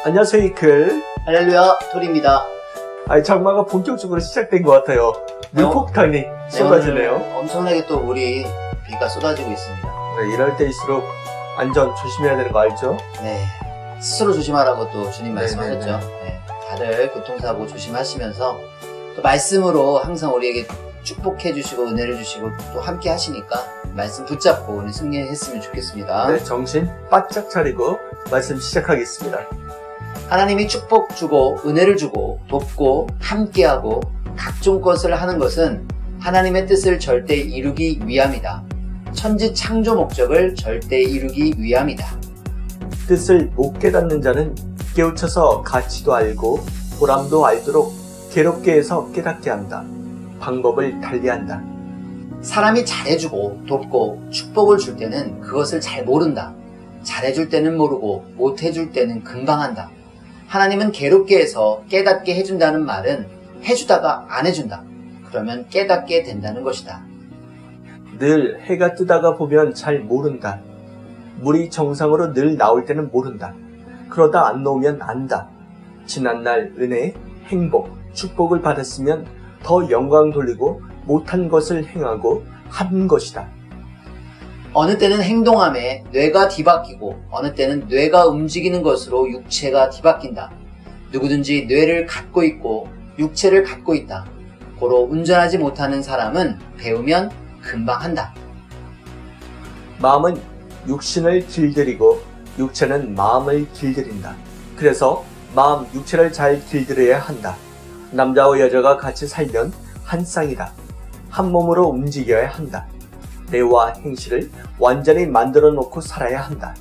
안녕하세요, 이클. 할렐루야, 토리입니다. 장마가 본격적으로 시작된 것 같아요. 물폭탄이 쏟아지네요. 엄청나게 또 우리 비가 쏟아지고 있습니다. 네, 이럴 때일수록 안전 조심해야 되는 거 알죠? 네, 스스로 조심하라고 또 주님 말씀하셨죠. 네네네. 네, 다들 교통사고 조심하시면서 또 말씀으로 항상 우리에게 축복해 주시고 은혜를 주시고 또 함께 하시니까 말씀 붙잡고 오늘 승리했으면 좋겠습니다. 네, 정신 바짝 차리고 말씀 시작하겠습니다. 하나님이 축복 주고 은혜를 주고 돕고 함께하고 각종 것을 하는 것은 하나님의 뜻을 절대 이루기 위함이다. 천지 창조 목적을 절대 이루기 위함이다. 뜻을 못 깨닫는 자는 깨우쳐서 가치도 알고 보람도 알도록 괴롭게 해서 깨닫게 한다. 방법을 달리한다. 사람이 잘해주고 돕고 축복을 줄 때는 그것을 잘 모른다. 잘해줄 때는 모르고 못해줄 때는 금방 한다. 하나님은 괴롭게 해서 깨닫게 해준다는 말은 해주다가 안 해준다. 그러면 깨닫게 된다는 것이다. 늘 해가 뜨다가 보면 잘 모른다. 물이 정상으로 늘 나올 때는 모른다. 그러다 안 놓으면 안다. 지난날 은혜, 행복, 축복을 받았으면 더 영광 돌리고 못한 것을 행하고 한 것이다. 어느 때는 행동함에 뇌가 뒤바뀌고 어느 때는 뇌가 움직이는 것으로 육체가 뒤바뀐다. 누구든지 뇌를 갖고 있고 육체를 갖고 있다. 고로 운전하지 못하는 사람은 배우면 금방 한다. 마음은 육신을 길들이고 육체는 마음을 길들인다. 그래서 마음, 육체를 잘 길들여야 한다. 남자와 여자가 같이 살면 한 쌍이다. 한 몸으로 움직여야 한다. 뇌와 행실을 완전히 만들어 놓고 살아야 한다.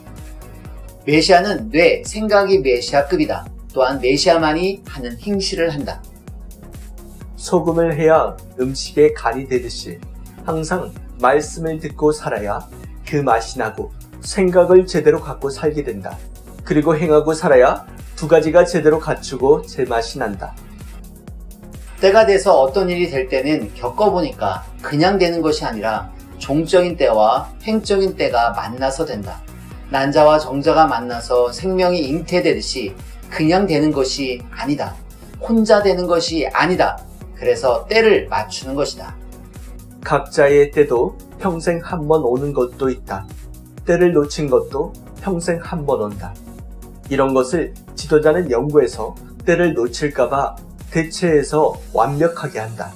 메시아는 뇌, 생각이 메시아급이다. 또한 메시아만이 하는 행실을 한다. 소금을 해야 음식에 간이 되듯이 항상 말씀을 듣고 살아야 그 맛이 나고 생각을 제대로 갖고 살게 된다. 그리고 행하고 살아야 두 가지가 제대로 갖추고 제맛이 난다. 때가 돼서 어떤 일이 될 때는 겪어보니까 그냥 되는 것이 아니라 종적인 때와 횡적인 때가 만나서 된다. 난자와 정자가 만나서 생명이 잉태되듯이 그냥 되는 것이 아니다. 혼자 되는 것이 아니다. 그래서 때를 맞추는 것이다. 각자의 때도 평생 한 번 오는 것도 있다. 때를 놓친 것도 평생 한 번 온다. 이런 것을 지도자는 연구해서 때를 놓칠까봐 대체해서 완벽하게 한다.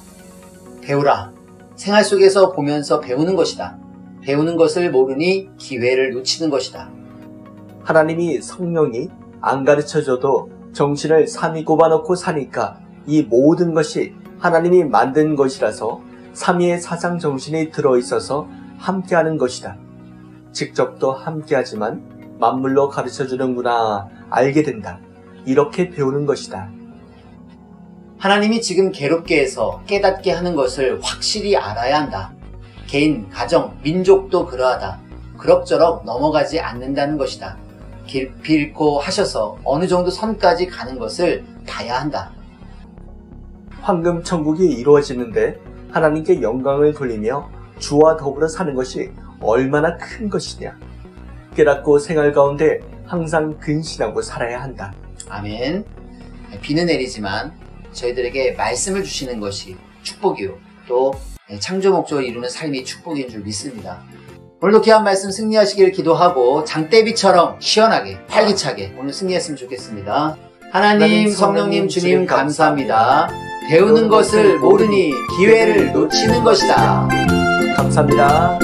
배우라. 생활 속에서 보면서 배우는 것이다. 배우는 것을 모르니 기회를 놓치는 것이다. 하나님이 성령이 안 가르쳐줘도 정신을 삼위 꼽아놓고 사니까 이 모든 것이 하나님이 만든 것이라서 삼위의 사상 정신이 들어있어서 함께하는 것이다. 직접도 함께하지만 만물로 가르쳐주는구나 알게 된다. 이렇게 배우는 것이다. 하나님이 지금 괴롭게 해서 깨닫게 하는 것을 확실히 알아야 한다. 개인, 가정, 민족도 그러하다. 그럭저럭 넘어가지 않는다는 것이다. 기필코 하셔서 어느 정도 선까지 가는 것을 봐야 한다. 황금 천국이 이루어지는데 하나님께 영광을 돌리며 주와 더불어 사는 것이 얼마나 큰 것이냐. 깨닫고 생활 가운데 항상 근신하고 살아야 한다. 아멘. 비는 내리지만 저희들에게 말씀을 주시는 것이 축복이요. 또 창조 목적을 이루는 삶이 축복인 줄 믿습니다. 오늘도 귀한 말씀 승리하시길 기도하고 장대비처럼 시원하게 활기차게 오늘 승리했으면 좋겠습니다. 하나님, 성령님, 주님 감사합니다. 배우는 것을 모르니 기회를 놓치는 것이다. 감사합니다.